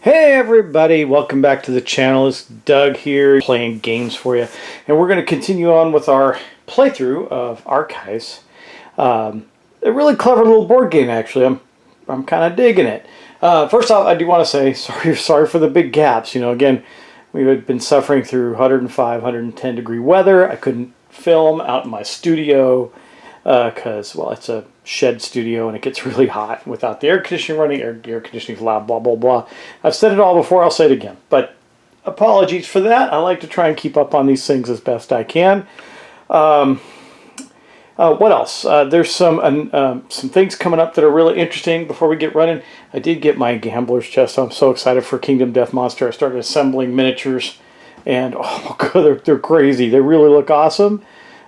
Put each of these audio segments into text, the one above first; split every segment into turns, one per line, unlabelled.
Hey everybody, welcome back to the channel. It's Doug here playing games for you, and we're going to continue on with our playthrough of Arkeis. A really clever little board game, actually. I'm kind of digging it. First off, I do want to say sorry for the big gaps. You know, again, we had been suffering through 105, 110 degree weather. I couldn't film out in my studio because, well, it's a shed studio and it gets really hot without the air conditioning running. Air conditioning's loud, blah, blah, blah. I've said it all before, I'll say it again. But apologies for that. I like to try and keep up on these things as best I can. What else? There's some things coming up that are really interesting. Before we get running, I did get my gambler's chest. I'm so excited for Kingdom Death Monster. I started assembling miniatures, and oh god, they're crazy. They really look awesome.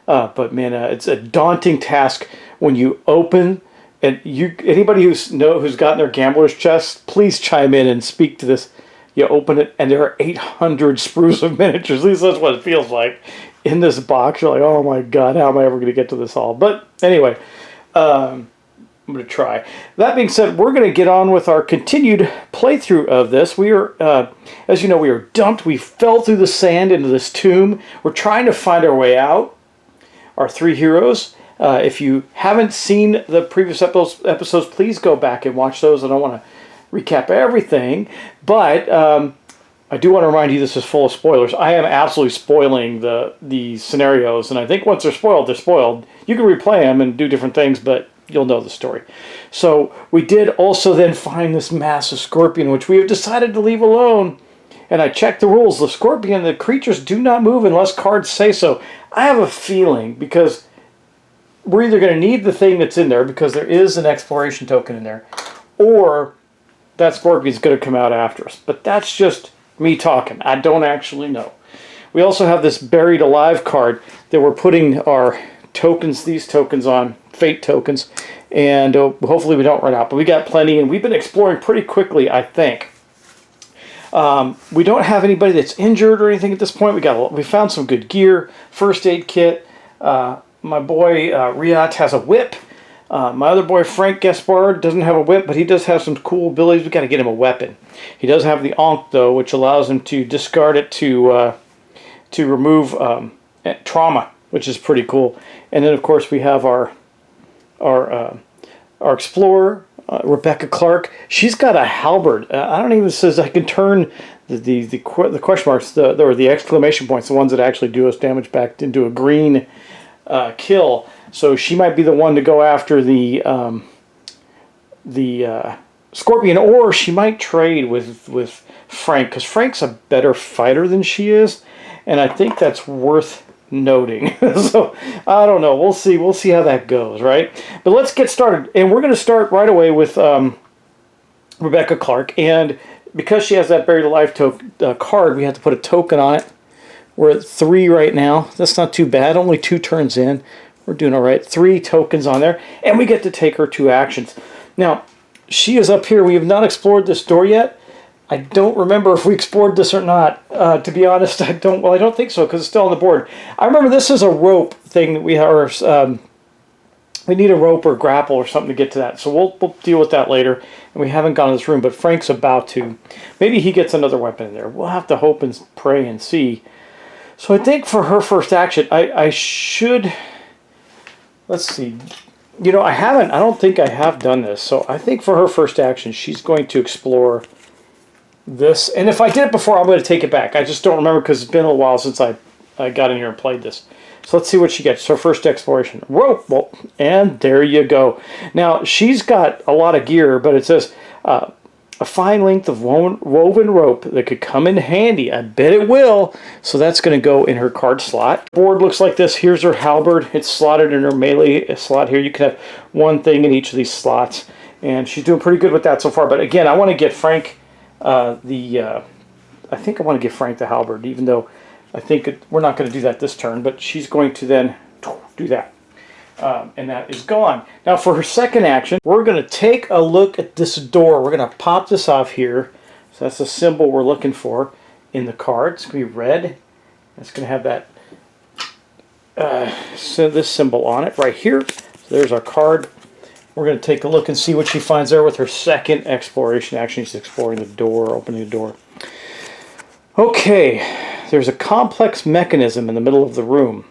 But man, it's a daunting task when you open. And anybody who's gotten their gambler's chest, please chime in and speak to this. You open it, and there are 800 sprues of miniatures. At least that's what it feels like in this box. You're like, oh my god, how am I ever going to get to this all? But anyway, I'm going to try. That being said, we're going to get on with our continued playthrough of this. We are, as you know, we were dumped. We fell through the sand into this tomb. We're trying to find our way out. Our three heroes. If you haven't seen the previous episodes, please go back and watch those. I don't want to recap everything, but I do want to remind you this is full of spoilers. I am absolutely spoiling the scenarios, and I think once they're spoiled, they're spoiled. You can replay them and do different things, but you'll know the story. So we did also then find this massive scorpion, which we have decided to leave alone. And I checked the rules. The scorpion, the creatures do not move unless cards say so. I have a feeling, because we're either going to need the thing that's in there, because there is an exploration token in there, or that scorpion's going to come out after us. But that's just me talking. I don't actually know. We also have this buried alive card that we're putting our tokens, these tokens on, fate tokens, and hopefully we don't run out. But we got plenty, and we've been exploring pretty quickly, I think. We don't have anybody that's injured or anything at this point. We found some good gear, first aid kit. My boy Riat has a whip. My other boy Frank Gaspard doesn't have a whip, but he does have some cool abilities. We got to get him a weapon. He does have the Ankh though, which allows him to discard it to remove trauma, which is pretty cool. And then of course we have our explorer. Rebecca Clark, she's got a halberd. I don't even says I can turn the question marks or the exclamation points, the ones that actually do us damage, back into a green kill. So she might be the one to go after the scorpion, or she might trade with Frank, because Frank's a better fighter than she is, and I think that's worth noting. So I don't know, we'll see how that goes, right? But let's get started, and we're going to start right away with Rebecca Clark. And because she has that buried alive card, we have to put a token on it. We're at 3 right now. That's not too bad, only 2 turns in. We're doing all right. 3 tokens on there, and we get to take her 2 actions. Now she is up here. We have not explored this door yet. I don't remember if we explored this or not. To be honest, I don't think so, because it's still on the board. I remember this is a rope thing that we have. We need a rope or grapple or something to get to that. So we'll deal with that later. And we haven't gone to this room, but Frank's about to. Maybe he gets another weapon in there. We'll have to hope and pray and see. So I think for her first action, I should. Let's see. You know, I don't think I have done this. So I think for her first action, she's going to explore this. And if I did it before, I'm going to take it back. I just don't remember, because it's been a while since I got in here and played this. So let's see what she gets. Her first exploration. Rope. Well, and there you go. Now, she's got a lot of gear, but it says a fine length of woven rope that could come in handy. I bet it will. So that's going to go in her card slot. Board looks like this. Here's her halberd. It's slotted in her melee slot here. You can have one thing in each of these slots. And she's doing pretty good with that so far. But again, I want to get Frank I think I want to give Frank the halberd, even though I think we're not going to do that this turn, but she's going to then do that. And that is gone. Now for her second action, we're going to take a look at this door. We're going to pop this off here. So that's the symbol we're looking for in the card. It's going to be red. It's going to have that this symbol on it right here. So there's our card. We're going to take a look and see what she finds there with her second exploration action. She's exploring the door, opening the door. Okay, there's a complex mechanism in the middle of the room.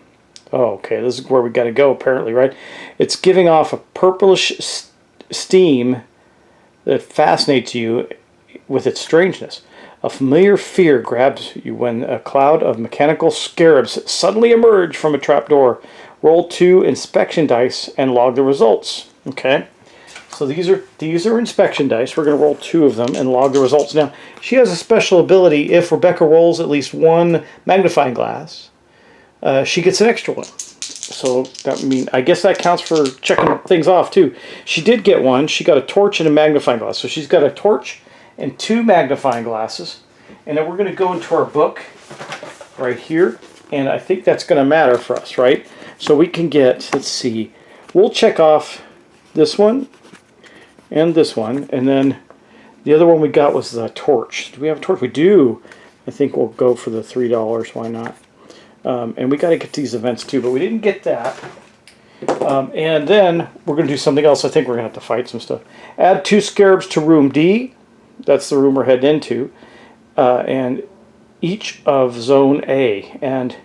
Oh, okay, this is where we got to go apparently, right? It's giving off a purplish steam that fascinates you with its strangeness. A familiar fear grabs you when a cloud of mechanical scarabs suddenly emerge from a trapdoor. Roll 2 inspection dice and log the results. Okay, so these are inspection dice. We're going to roll 2 of them and log the results. Now, she has a special ability. If Rebecca rolls at least 1 magnifying glass, she gets an extra one. So I guess that counts for checking things off too. She did get one. She got a torch and a magnifying glass. So she's got a torch and 2 magnifying glasses. And then we're going to go into our book right here. And I think that's going to matter for us, right? So we can get, let's see, we'll check off this one and this one. And then the other one we got was the torch. Do we have a torch? We do. I think we'll go for the $3. Why not? And we got to get these events too, but we didn't get that. And then we're going to do something else. I think we're going to have to fight some stuff. Add 2 scarabs to room D. That's the room we're heading into. And each of zone A. And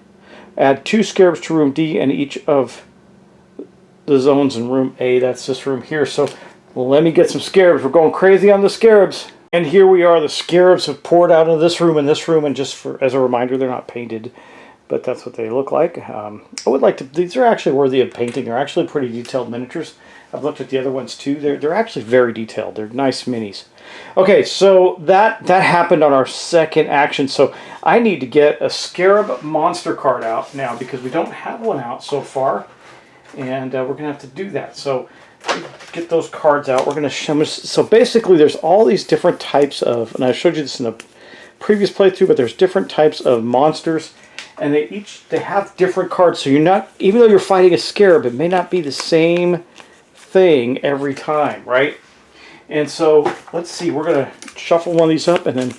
add 2 scarabs to room D and each of the zones in room A. That's this room here. So let me get some scarabs. We're going crazy on the scarabs. And here we are. The scarabs have poured out of this room and this room. And just as a reminder, they're not painted, but that's what they look like. I would like to, these are actually worthy of painting. They're actually pretty detailed miniatures. I've looked at the other ones too. They're actually very detailed. They're nice minis. Okay, so that happened on our second action. So I need to get a Scarab monster card out now because we don't have one out so far. And we're going to have to do that. So get those cards out. We're going to show them. So basically there's all these different types of, and I showed you this in the previous playthrough, but there's different types of monsters. And they have different cards. So you're not, even though you're fighting a Scarab, it may not be the same thing every time, right? And so let's see, we're going to shuffle one of these up, and then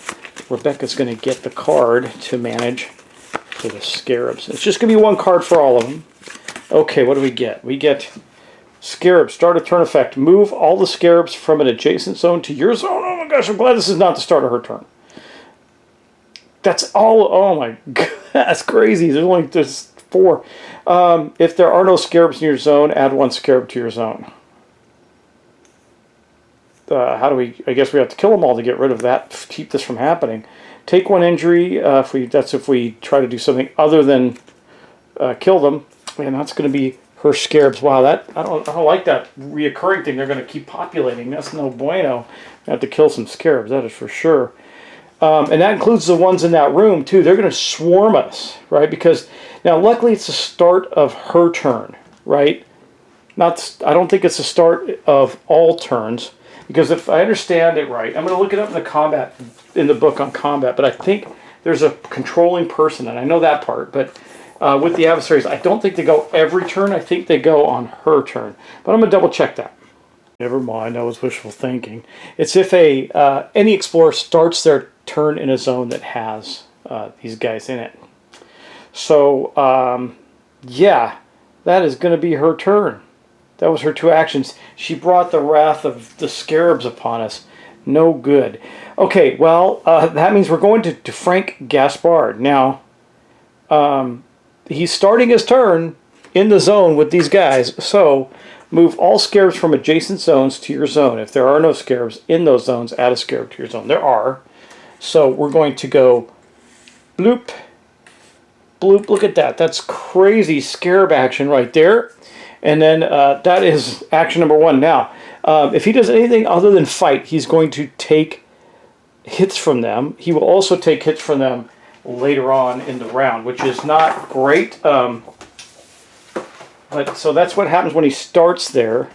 Rebecca's going to get the card to manage for the Scarabs. It's just going to be 1 card for all of them. Okay, what do we get? We get Scarab, start a turn effect. Move all the Scarabs from an adjacent zone to your zone. Oh my gosh, I'm glad this is not the start of her turn. That's all. Oh my god, that's crazy. There's 4. If there are no Scarabs in your zone, add 1 Scarab to your zone. How do we? I guess we have to kill them all to get rid of that. Keep this from happening. Take 1 injury. That's if we try to do something other than kill them, and that's going to be her Scarabs. Wow, I don't like that reoccurring thing. They're going to keep populating. That's no bueno. We have to kill some Scarabs. That is for sure. And that includes the ones in that room too. They're going to swarm us, right? Because now, luckily, it's the start of her turn, right? I don't think it's the start of all turns. Because if I understand it right, I'm going to look it up in the book on combat, but I think there's a controlling person, and I know that part, but with the adversaries, I don't think they go every turn. I think they go on her turn. But I'm going to double check that. Never mind, that was wishful thinking. It's if any explorer starts their turn in a zone that has these guys in it. So, yeah, that is going to be her turn. That was her 2 actions. She brought the wrath of the Scarabs upon us. No good. Okay, well, that means we're going to Frank Gaspard. Now, he's starting his turn in the zone with these guys. So, move all Scarabs from adjacent zones to your zone. If there are no Scarabs in those zones, add a Scarab to your zone. There are. So, we're going to go bloop, bloop. Look at that. That's crazy Scarab action right there. And then that is action number 1. Now, if he does anything other than fight, he's going to take hits from them. He will also take hits from them later on in the round, which is not great. But so that's what happens when he starts there.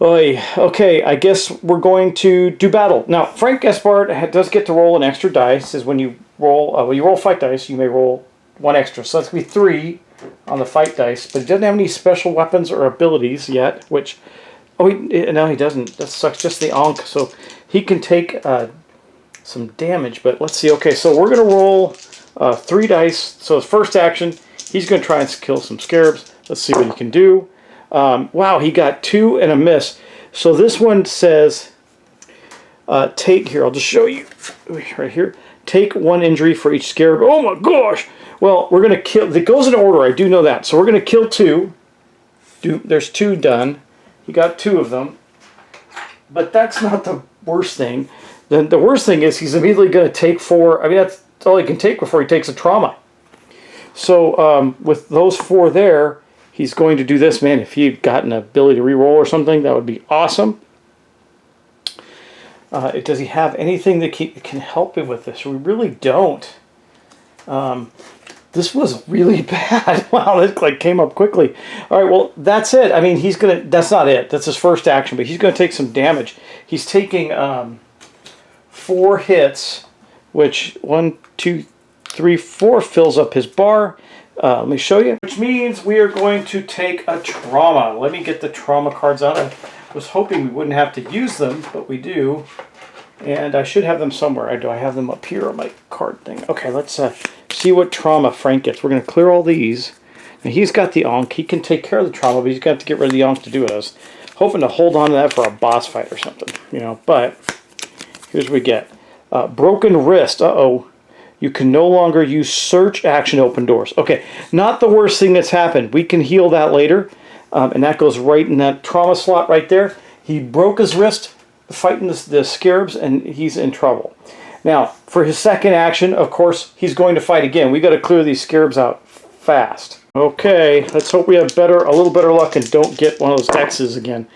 Oy, okay, I guess we're going to do battle. Now, Frank Gaspard does get to roll an extra dice. Is when you roll fight dice, you may roll 1 extra. So that's going to be 3 on the fight dice, but he doesn't have any special weapons or abilities yet, which, no, he doesn't. That sucks, just the Ankh, so he can take some damage, but let's see. Okay, so we're going to roll 3 dice. So his first action, he's going to try and kill some Scarabs. Let's see what he can do. Wow, he got 2 and a miss. So this one says, take, here, I'll just show you right here. Take 1 injury for each scarab. Oh my gosh! Well, we're going to kill, it goes in order, I do know that. So we're going to kill 2. There's 2 done. He got 2 of them. But that's not the worst thing. The worst thing is he's immediately going to take 4. I mean, that's all he can take before he takes a trauma. So with those 4 there, he's going to do this. Man, if he had gotten an ability to reroll or something, that would be awesome. Does he have anything that can help him with this? We really don't. This was really bad. Wow, this like came up quickly. All right, well, that's it. I mean, he's gonna. That's not it. That's his first action, but he's gonna take some damage. He's taking 4 hits, which 1, 2, 3, 4 fills up his bar. Let me show you. Which means we are going to take a trauma. Let me get the trauma cards out. I was hoping we wouldn't have to use them, but we do. And I should have them somewhere. Do I have them up here on my card thing? Okay, let's see what trauma Frank gets. We're going to clear all these. Now he's got the Ankh. He can take care of the trauma, but he's got to get rid of the Ankh to do it. I was hoping to hold on to that for a boss fight or something, you know. But here's what we get. Broken wrist. Uh-oh. You can no longer use search action to open doors. Okay, not the worst thing that's happened. We can heal that later. And that goes right in that trauma slot right there. He broke his wrist fighting the scarabs, and he's in trouble. Now, for his second action, of course, he's going to fight again. We got to clear these scarabs out fast. Okay, let's hope we have a little better luck and don't get one of those X's again.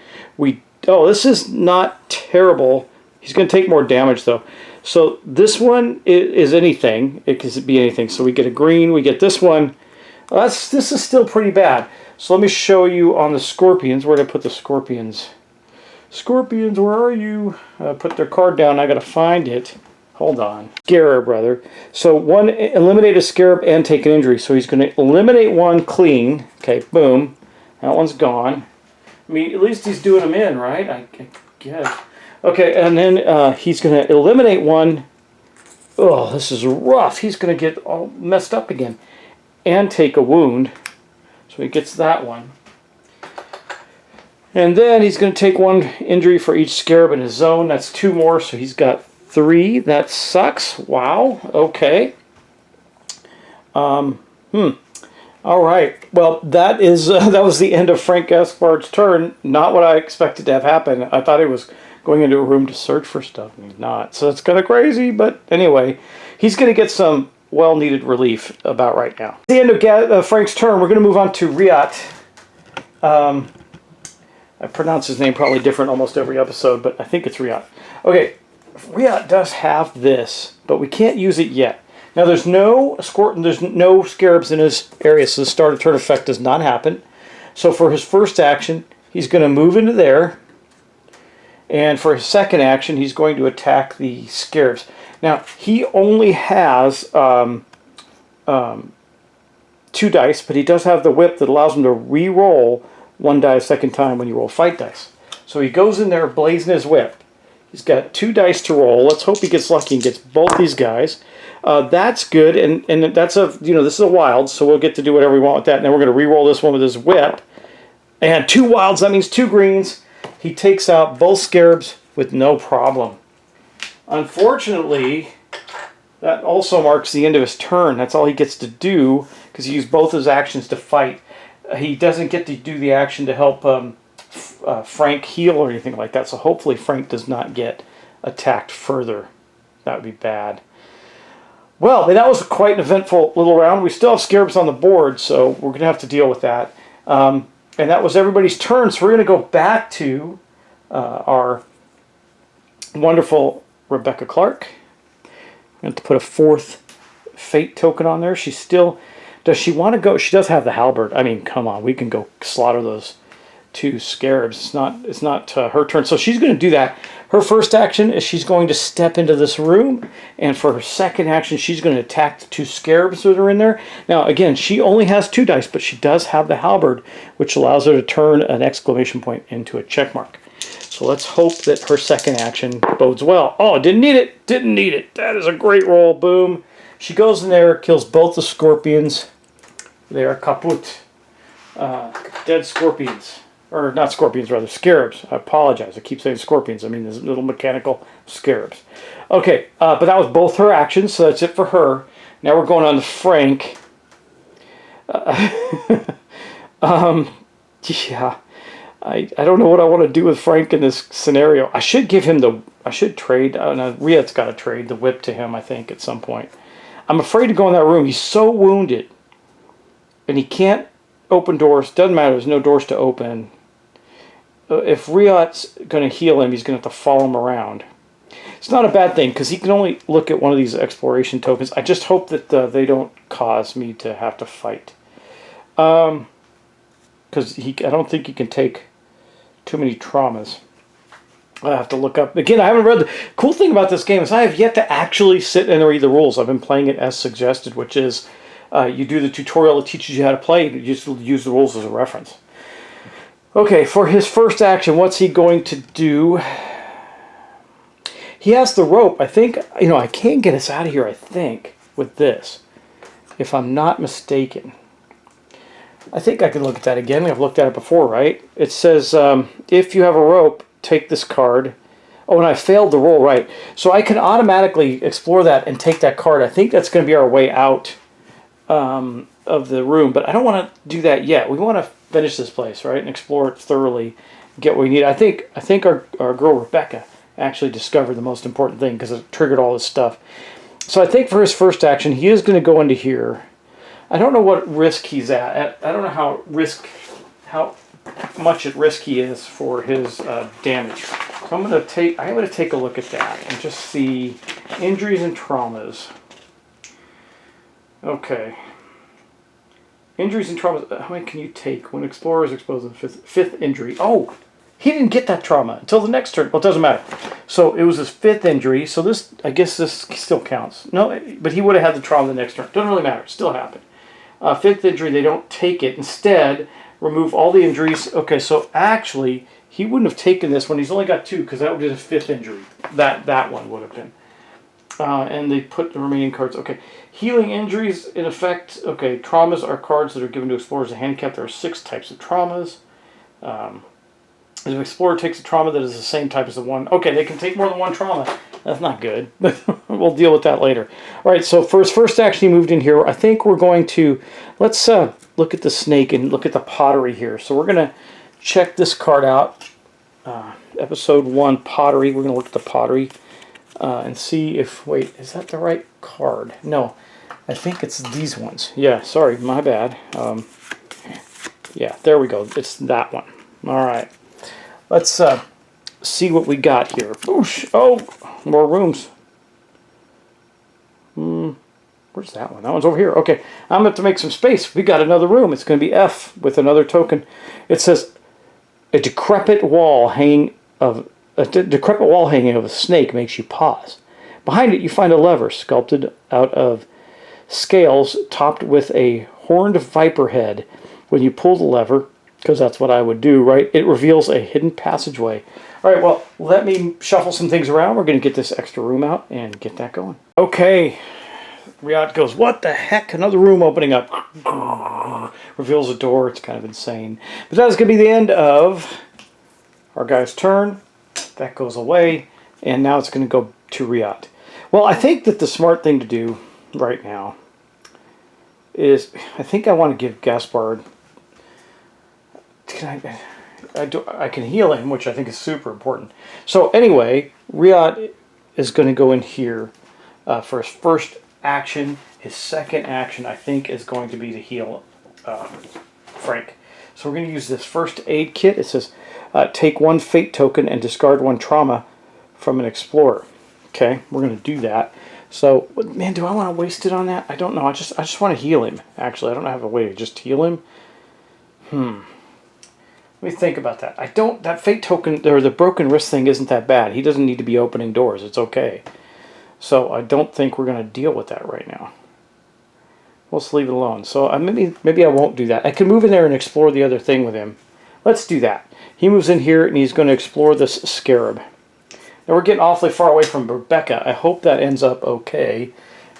Oh, this is not terrible. He's going to take more damage, though. So this one is anything. It can be anything. So we get a green. We get this one. This is still pretty bad. So let me show you on the scorpions. Where did I put the scorpions? Scorpions, where are you? Put their card down. I got to find it. Hold on. Scarab, brother. So 1, eliminate a scarab and take an injury. So he's going to eliminate 1 clean. Okay, boom. That one's gone. I mean, at least he's doing them in, right? I guess. Okay, and then he's going to eliminate 1. Oh, this is rough. He's going to get all messed up again. And take a wound. So he gets that one. And then he's going to take 1 injury for each scarab in his zone. That's 2 more, so he's got 3. That sucks. Wow. Okay. All right. Well, that was the end of Frank Gaspard's turn. Not what I expected to have happen. I thought he was going into a room to search for stuff, and he's not. So it's kind of crazy, but anyway, he's going to get some well-needed relief about right now. At the end of Frank's turn, we're going to move on to Riat. I pronounce his name probably different almost every episode, but I think it's Riat. Okay, Riat does have this, but we can't use it yet. Now there's no scarabs in his area, so the start of turn effect does not happen. So for his first action, he's going to move into there, and for his second action, he's going to attack the scarabs. Now he only has 2 dice, but he does have the whip that allows him to re-roll 1 die a second time when you roll fight dice. So he goes in there blazing his whip. He's got 2 dice to roll. Let's hope he gets lucky and gets both these guys. That's good, and that's this is a wild, so we'll get to do whatever we want with that. And then we're going to re-roll this one with his whip. And 2 wilds, that means 2 greens. He takes out both scarabs with no problem. Unfortunately, that also marks the end of his turn. That's all he gets to do, because he used both his actions to fight. He doesn't get to do the action to help Frank heal or anything like that, so hopefully Frank does not get attacked further. That would be bad. Well, that was quite an eventful little round. We still have scarabs on the board, so we're going to have to deal with that. And that was everybody's turn, so we're going to go back to our wonderful Rebecca Clark. I'm going to put a 4th fate token on there. She's still... Does she want to go? She does have the halberd. I mean, come on, we can go slaughter those 2 scarabs. It's not her turn, so she's going to do that. Her first action is she's going to step into this room, and for her second action, she's going to attack the 2 scarabs that are in there. Now, again, she only has 2 dice, but she does have the halberd, which allows her to turn an exclamation point into a check mark. So let's hope that her second action bodes well. Oh, didn't need it. Didn't need it. That is a great roll. Boom. She goes in there, kills both the scorpions. They are kaput. Dead scorpions. or not scorpions, rather scarabs. I apologize. I keep saying scorpions. I mean these little mechanical scarabs. Okay, but that was both her actions, so that's it for her. Now we're going on to Frank. Yeah, I don't know what I want to do with Frank in this scenario. I should give him the. I should trade. No, Riyad's got to trade the whip to him, I think, at some point. I'm afraid to go in that room. He's so wounded, and he can't open doors. Doesn't matter. There's no doors to open. If Riyad's going to heal him, he's going to have to follow him around. It's not a bad thing because he can only look at one of these exploration tokens. I just hope that they don't cause me to have to fight. Because I don't think he can take too many traumas. I have to look up. Again, I haven't read. The cool thing about this game is I have yet to actually sit and read the rules. I've been playing it as suggested, which is you do the tutorial that teaches you how to play. You just use the rules as a reference. Okay, for his first action, what's he going to do? He has the rope. I think, I can get us out of here, I think, with this. If I'm not mistaken. I think I can look at that again. I've looked at it before, right? It says, if you have a rope, take this card. Oh, and I failed the roll, right. So I can automatically explore that and take that card. I think that's going to be our way out of the room. But I don't want to do that yet. We want to finish this place, right? And explore it thoroughly. Get what we need. I think our girl, Rebecca, actually discovered the most important thing because it triggered all this stuff. So I think for his first action, he is going to go into here. I don't know what risk he's at. I don't know how much at risk he is for his damage. So I'm going to take a look at that and just see injuries and traumas. Okay. Injuries and traumas. How many can you take when explorer is exposed to the fifth injury? Oh, he didn't get that trauma until the next turn. Well, it doesn't matter. So it was his fifth injury. So this, I guess this still counts. No, but he would have had the trauma the next turn. Doesn't really matter. It still happened. Fifth injury, they don't take it. Instead, remove all the injuries. Okay, so actually, he wouldn't have taken this one. He's only got two because that would be the fifth injury. That one would have been. And they put the remaining cards. Okay, healing injuries in effect. Okay, traumas are cards that are given to explorers as a handicap. There are 6 types of traumas. If an explorer takes a trauma that is the same type as the one. Okay, they can take more than one trauma. That's not good, but we'll deal with that later. All right, so for his first action, he moved in here. I think we're going to, let's look at the snake and look at the pottery here. So we're going to check this card out. Episode 1, pottery. We're going to look at the pottery and see if, wait, is that the right card? No, I think it's these ones. Yeah, sorry, my bad. Yeah, there we go. It's that one. All right. Let's see what we got here. Oosh. Oh, more rooms. Where's that one? That one's over here. Okay, I'm going to have to make some space. We got another room. It's going to be F with another token. It says a decrepit wall hanging of a snake makes you pause. Behind it, you find a lever sculpted out of scales topped with a horned viper head. When you pull the lever, because that's what I would do, right? It reveals a hidden passageway. All right, well, let me shuffle some things around. We're going to get this extra room out and get that going. Okay. Riyad goes, what the heck? Another room opening up. Reveals a door. It's kind of insane. But that's going to be the end of our guy's turn. That goes away. And now it's going to go to Riyad. Well, I think that the smart thing to do right now is, I think I want to give Gaspard... I can heal him, which I think is super important. So anyway, Riyad is going to go in here for his first action. His second action, I think, is going to be to heal Frank. So we're going to use this first aid kit. It says, take 1 fate token and discard 1 trauma from an explorer. Okay, we're going to do that. So, man, do I want to waste it on that? I don't know. I just want to heal him, actually. I don't have a way to just heal him. Let me think about that. That fate token, or the broken wrist thing isn't that bad. He doesn't need to be opening doors. It's okay. So I don't think we're going to deal with that right now. We'll just leave it alone. So maybe I won't do that. I can move in there and explore the other thing with him. Let's do that. He moves in here and he's going to explore this scarab. Now we're getting awfully far away from Rebecca. I hope that ends up okay.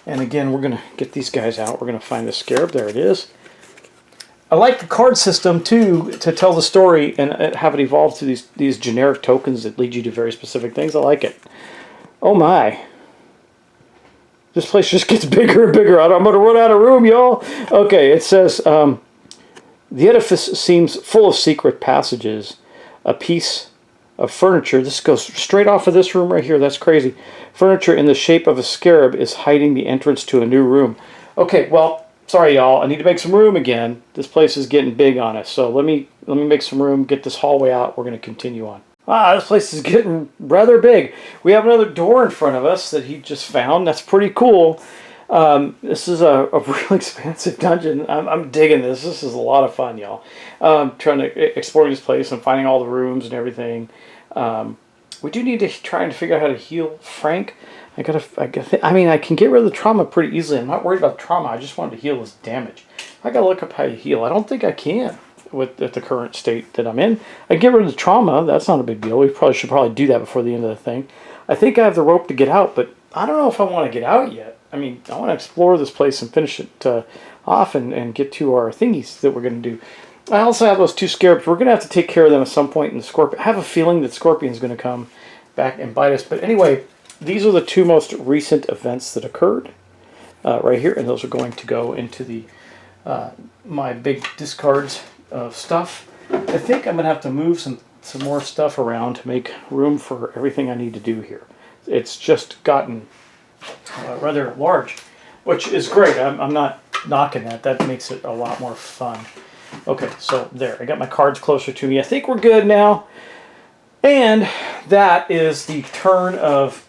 And again, we're going to get these guys out. We're going to find the scarab. There it is. I like the card system too, to tell the story and have it evolve to these generic tokens that lead you to very specific things. I like it. Oh my. This place just gets bigger and bigger. I'm going to run out of room, y'all. Okay, it says, the edifice seems full of secret passages. A piece of furniture. This goes straight off of this room right here. That's crazy. Furniture in the shape of a scarab is hiding the entrance to a new room. Okay, well, sorry, y'all. I need to make some room again. This place is getting big on us. So let me make some room, get this hallway out. We're going to continue on. Ah, this place is getting rather big. We have another door in front of us that he just found. That's pretty cool. This is a really expansive dungeon. I'm digging this. This is a lot of fun, y'all. Trying to explore this place and finding all the rooms and everything. We do need to try and figure out how to heal Frank. I mean, I can get rid of the trauma pretty easily. I'm not worried about the trauma. I just wanted to heal his damage. I gotta look up how you heal. I don't think I can at the current state that I'm in. I can get rid of the trauma. That's not a big deal. We should probably do that before the end of the thing. I think I have the rope to get out, but I don't know if I want to get out yet. I mean, I want to explore this place and finish it off and get to our thingies that we're going to do. I also have those 2 scarabs. We're going to have to take care of them at some point in the scorpion. I have a feeling that Scorpion's going to come back and bite us. But anyway, these are the 2 most recent events that occurred right here. And those are going to go into the my big discards of stuff. I think I'm going to have to move some more stuff around to make room for everything I need to do here. It's just gotten rather large, which is great. I'm not knocking that. That makes it a lot more fun. Okay, so there. I got my cards closer to me. I think we're good now. And that is the turn of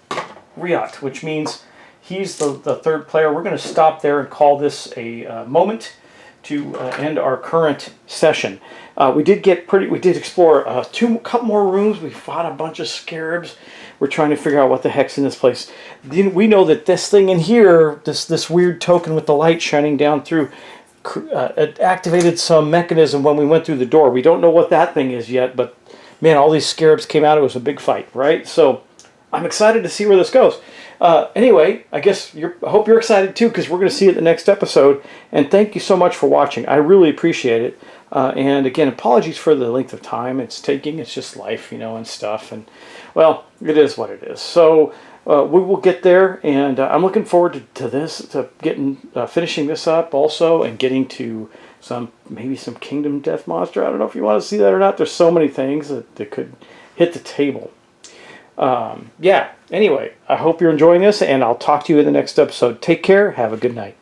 Riot, which means he's the 3rd player. We're going to stop there and call this a moment to end our current session. We did explore a couple more rooms. We fought a bunch of scarabs. We're trying to figure out what the heck's in this place. We know that this thing in here, this weird token with the light shining down through, it activated some mechanism when we went through the door. We don't know what that thing is yet, but man, all these scarabs came out. It was a big fight, right? So I'm excited to see where this goes. Anyway, I guess I hope you're excited too, because we're going to see it in the next episode. And thank you so much for watching. I really appreciate it. And again, apologies for the length of time it's taking. It's just life, and stuff. And well, it is what it is. So we will get there, and I'm looking forward to finishing this up also, and getting to maybe some Kingdom Death Monster. I don't know if you want to see that or not. There's so many things that could hit the table. Yeah, anyway, I hope you're enjoying this, and I'll talk to you in the next episode. Take care. Have a good night.